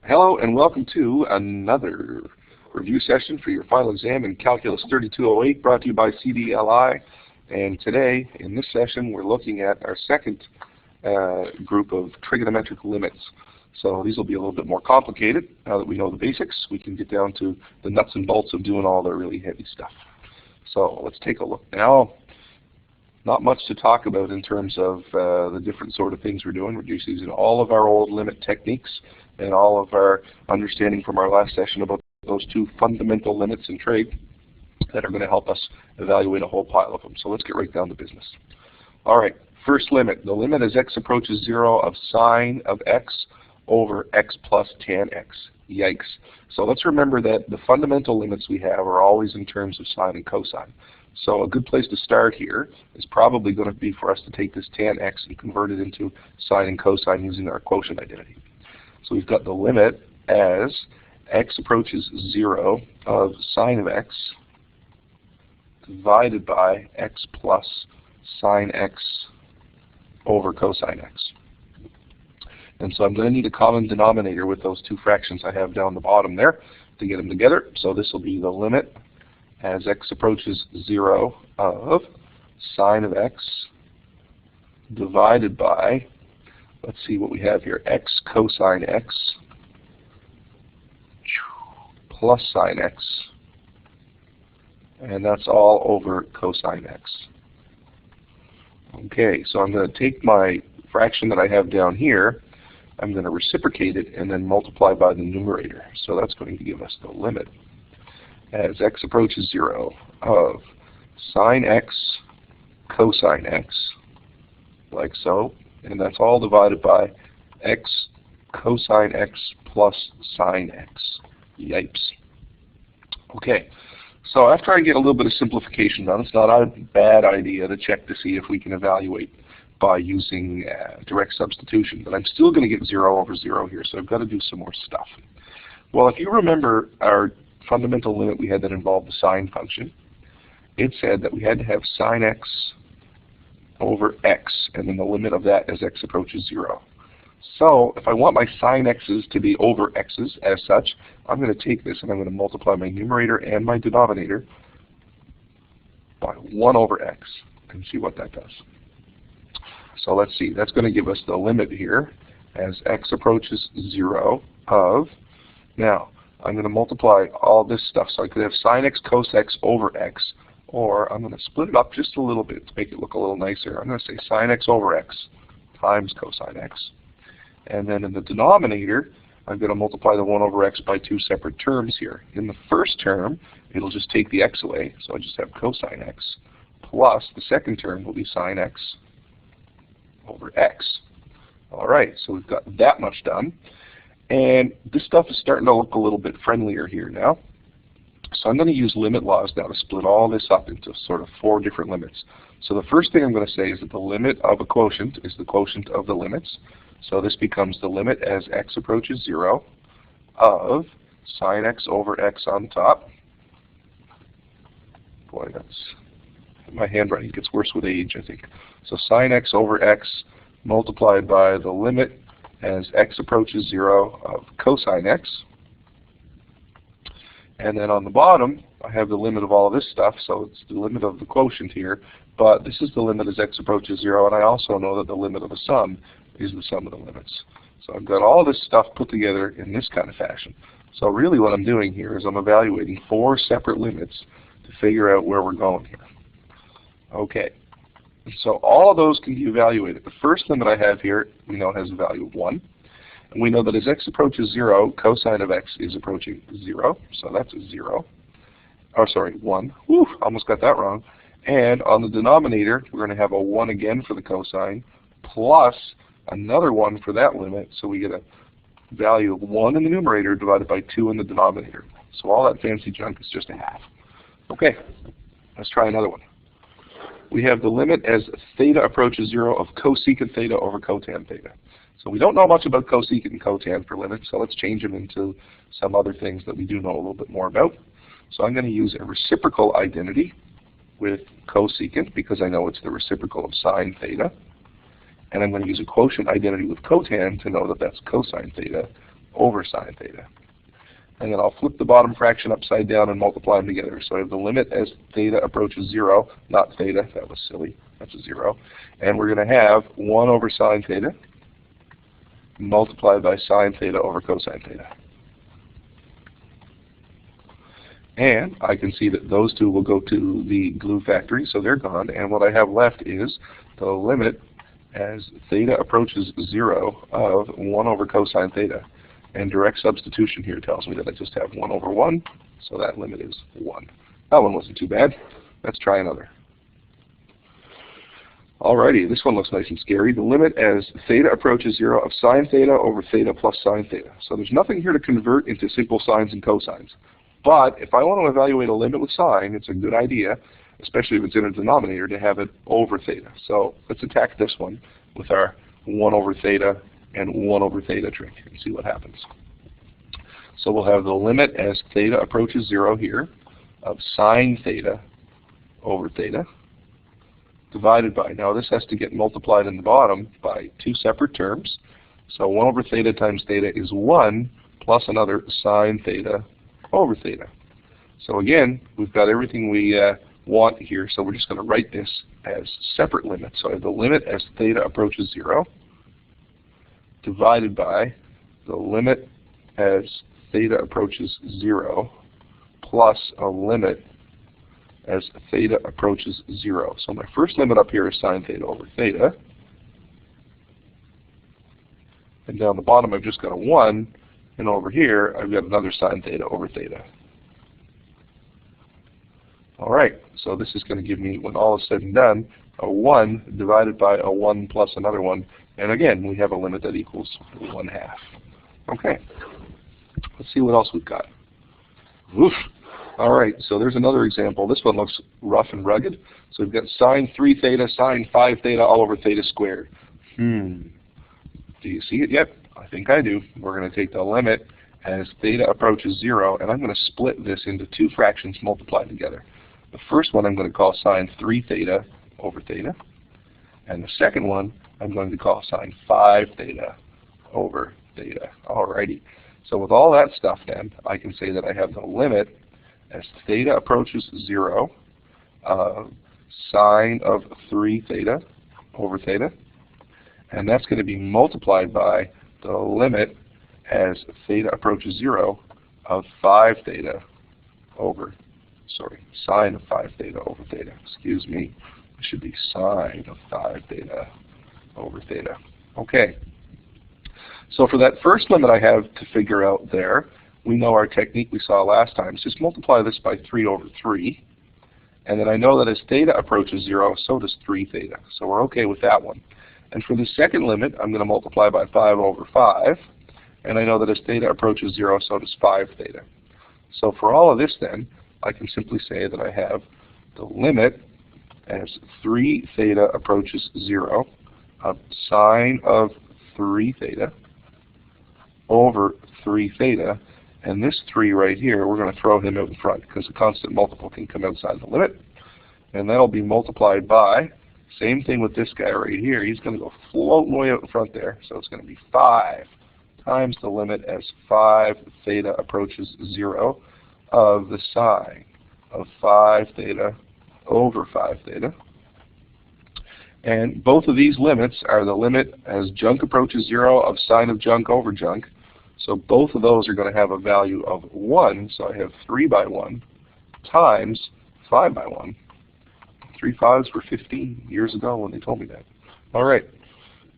Hello and welcome to another review session for your final exam in Calculus 3208 brought to you by CDLI. And today, in this session, we're looking at our second group of trigonometric limits. So these will be a little bit more complicated. Now that we know the basics, we can get down to the nuts and bolts of doing all the really heavy stuff. So let's take a look now. Not much to talk about in terms of the different sort of things we're doing. We're just using all of our old limit techniques and all of our understanding from our last session about those two fundamental limits in trig that are going to help us evaluate a whole pile of them. So let's get right down to business. All right, first limit. The limit as x approaches 0 of sine of x over x plus tan x. Yikes. So let's remember that the fundamental limits we have are always in terms of sine and cosine. So a good place to start here is probably going to be for us to take this tan x and convert it into sine and cosine using our quotient identity. So we've got the limit as x approaches 0 of sine of x divided by x plus sine x over cosine x. And so I'm going to need a common denominator with those two fractions I have down the bottom there to get them together. So this will be the limit as x approaches 0 of sine of x divided by, let's see what we have here, x cosine x plus sine x, and that's all over cosine x. Okay, so I'm going to take my fraction that I have down here, I'm going to reciprocate it and then multiply by the numerator. So that's going to give us the limit as x approaches 0 of sine x cosine x, like so, and that's all divided by x cosine x plus sine x. Yipes. Okay, so after I get a little bit of simplification done, it's not a bad idea to check to see if we can evaluate by using direct substitution, but I'm still going to get 0 over 0 here, so I've got to do some more stuff. Well, if you remember our fundamental limit we had that involved the sine function, it said that we had to have sine x over x, and then the limit of that as x approaches 0. So if I want my sine x's to be over x's as such, I'm going to take this and I'm going to multiply my numerator and my denominator by 1 over x and see what that does. So let's see, that's going to give us the limit here as x approaches 0 of, now I'm going to multiply all this stuff. So I could have sine x cos x over x, or I'm going to split it up just a little bit to make it look a little nicer. I'm going to say sine x over x times cosine x. And then in the denominator, I'm going to multiply the 1 over x by two separate terms here. In the first term, it'll just take the x away, so I just have cosine x, plus the second term will be sine x over x. All right, so we've got that much done. And this stuff is starting to look a little bit friendlier here now. So I'm going to use limit laws now to split all this up into sort of 4 different limits. So the first thing I'm going to say is that the limit of a quotient is the quotient of the limits. So this becomes the limit as x approaches 0 of sine x over x on top. Boy, my handwriting gets worse with age, I think. So sine x over x multiplied by the limit as x approaches 0 of cosine x. And then on the bottom, I have the limit of all of this stuff, so it's the limit of the quotient here, but this is the limit as x approaches 0, and I also know that the limit of a sum is the sum of the limits. So I've got all this stuff put together in this kind of fashion. So really what I'm doing here is I'm evaluating 4 separate limits to figure out where we're going here. Okay, so all of those can be evaluated. The first limit I have here, we know has a value of 1. And we know that as x approaches 0, cosine of x is approaching 0. So that's a 0. Oh, sorry, 1. Whew, almost got that wrong. And on the denominator, we're going to have a 1 again for the cosine, plus another 1 for that limit. So we get a value of 1 in the numerator divided by 2 in the denominator. So all that fancy junk is just a half. Okay, let's try another one. We have the limit as theta approaches 0 of cosecant theta over cotan theta. So we don't know much about cosecant and cotan for limits, so let's change them into some other things that we do know a little bit more about. So I'm going to use a reciprocal identity with cosecant because I know it's the reciprocal of sine theta. And I'm going to use a quotient identity with cotan to know that that's cosine theta over sine theta. And then I'll flip the bottom fraction upside down and multiply them together. So I have the limit as theta approaches 0, not theta, that was silly, that's a 0. And we're going to have 1 over sine theta multiplied by sine theta over cosine theta. And I can see that those two will go to the glue factory, so they're gone. And what I have left is the limit as theta approaches 0 of 1 over cosine theta. And direct substitution here tells me that I just have 1 over 1, so that limit is 1. That one wasn't too bad. Let's try another. Alrighty, this one looks nice and scary. The limit as theta approaches 0 of sine theta over theta plus sine theta. So there's nothing here to convert into simple sines and cosines. But if I want to evaluate a limit with sine, it's a good idea, especially if it's in a denominator, to have it over theta. So let's attack this one with our 1 over theta and 1 over theta trick and see what happens. So we'll have the limit as theta approaches 0 here of sine theta over theta divided by, now this has to get multiplied in the bottom by two separate terms. So 1 over theta times theta is 1 plus another sine theta over theta. So again, we've got everything we want here, so we're just going to write this as separate limits. So I have the limit as theta approaches 0 divided by the limit as theta approaches 0 plus a limit as theta approaches 0. So my first limit up here is sine theta over theta. And down the bottom I've just got a 1, and over here I've got another sine theta over theta. Alright, so this is going to give me, when all is said and done, a 1 divided by a 1 plus another 1. And again, we have a limit that equals 1/2. Okay, let's see what else we've got. Oof. Alright, so there's another example. This one looks rough and rugged. So we've got sine 3 theta, sine 5 theta all over theta squared. Do you see it yet? I think I do. We're going to take the limit as theta approaches 0, and I'm going to split this into two fractions multiplied together. The first one I'm going to call sine 3 theta over theta, and the second one I'm going to call sine 5 theta over theta. Alrighty. So with all that stuff then, I can say that I have the limit as theta approaches 0 of sine of 3 theta over theta, and that's going to be multiplied by the limit as theta approaches 0 of 5 theta over, sine of 5 theta over theta. Excuse me. It should be sine of 5 theta over theta. Okay. So for that first limit I have to figure out there, we know our technique we saw last time. So just multiply this by 3 over 3. And then I know that as theta approaches 0, so does 3 theta. So we're okay with that one. And for the second limit, I'm going to multiply by 5 over 5. And I know that as theta approaches 0, so does 5 theta. So for all of this then, I can simply say that I have the limit as 3 theta approaches 0 of sine of 3 theta over 3 theta. And this 3 right here, we're going to throw him out in front because a constant multiple can come outside the limit. And that'll be multiplied by, same thing with this guy right here, he's going to go floating way out in front there. So it's going to be 5 times the limit as 5 theta approaches 0 of the sine of 5 theta over 5 theta. And both of these limits are the limit as junk approaches 0 of sine of junk over junk. So both of those are going to have a value of 1. So I have 3 by 1 times 5 by 1. 3 5s were 15 years ago when they told me that. All right.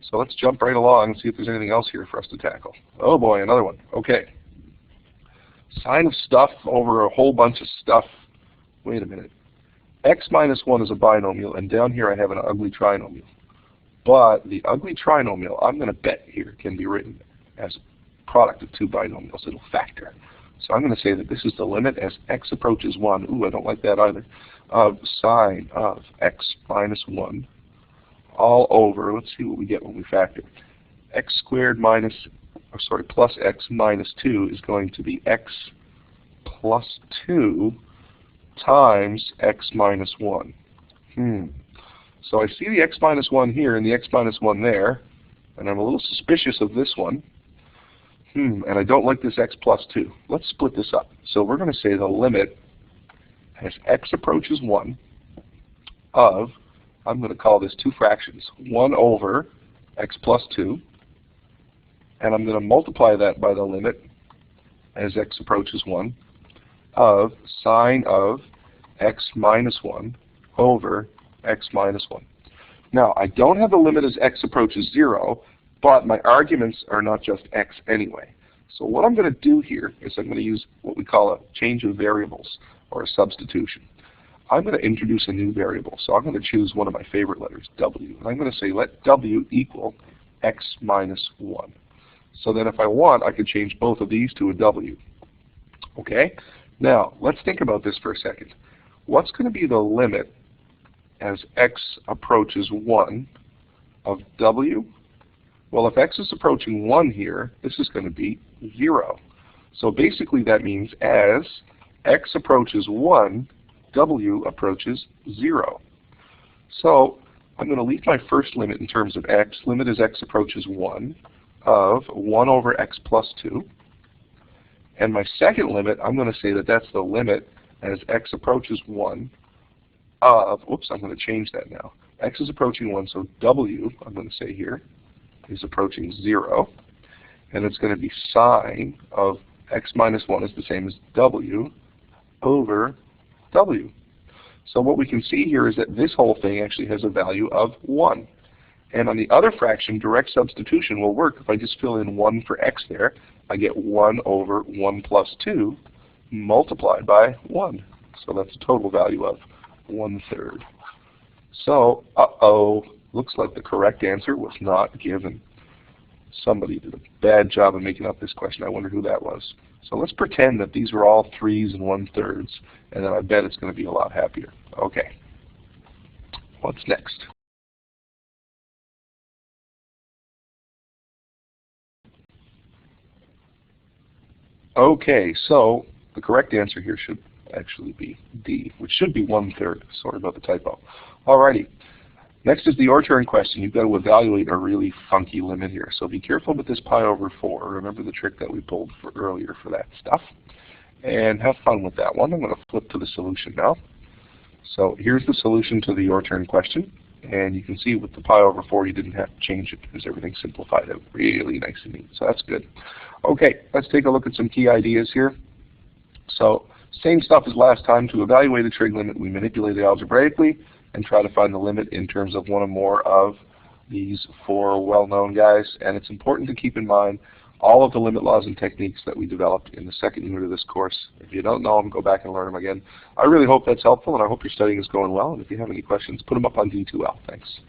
So let's jump right along and see if there's anything else here for us to tackle. Oh boy, another one. Okay. Sine of stuff over a whole bunch of stuff. Wait a minute. X minus 1 is a binomial, and down here I have an ugly trinomial. But the ugly trinomial, I'm going to bet here, can be written as a product of two binomials. It'll factor. So I'm going to say that this is the limit as x approaches 1. Ooh, I don't like that either. Of sine of x minus 1 all over, let's see what we get when we factor. X squared minus, plus x minus 2 is going to be x plus 2 times x minus 1. So I see the x minus 1 here and the x minus 1 there, and I'm a little suspicious of this one. And I don't like this x plus 2. Let's split this up. So we're going to say the limit as x approaches 1 of, I'm going to call this two fractions, 1 over x plus 2, and I'm going to multiply that by the limit as x approaches 1 of sine of x minus 1 over x minus 1. Now, I don't have the limit as x approaches 0, but my arguments are not just x anyway. So what I'm going to do here is I'm going to use what we call a change of variables, or a substitution. I'm going to introduce a new variable. So I'm going to choose one of my favorite letters, w. And I'm going to say let w equal x minus 1. So then if I want, I could change both of these to a w. Okay? Now, let's think about this for a second. What's going to be the limit as x approaches 1 of w? Well, if x is approaching 1 here, this is going to be 0. So basically that means as x approaches 1, w approaches 0. So I'm going to leave my first limit in terms of x. Limit as x approaches 1 of 1 over x plus 2. And my second limit, I'm going to say that that's the limit as x approaches 1 of, oops, I'm going to change that now. X is approaching 1, so w, I'm going to say here, is approaching 0. And it's going to be sine of x minus 1 is the same as w over w. So what we can see here is that this whole thing actually has a value of 1. And on the other fraction, direct substitution will work. If I just fill in 1 for x there, I get 1 over 1 plus 2 multiplied by 1. So that's a total value of 1/3. So, looks like the correct answer was not given. Somebody did a bad job of making up this question. I wonder who that was. So let's pretend that these were all 3s and 1/3, and then I bet it's going to be a lot happier. Okay. What's next? Okay, so the correct answer here should actually be D, which should be 1/3. Sorry about the typo. Alrighty. Next is the your turn question. You've got to evaluate a really funky limit here. So be careful with this pi over 4. Remember the trick that we pulled earlier for that stuff. And have fun with that one. I'm going to flip to the solution now. So here's the solution to the your turn question. And you can see with the pi over 4 you didn't have to change it because everything's simplified out really nice and neat. So that's good. Okay, let's take a look at some key ideas here. So same stuff as last time. To evaluate a trig limit, we manipulate it algebraically and try to find the limit in terms of one or more of these 4 well-known guys. And it's important to keep in mind all of the limit laws and techniques that we developed in the second unit of this course. If you don't know them, go back and learn them again. I really hope that's helpful, and I hope your studying is going well. And if you have any questions, put them up on D2L. Thanks.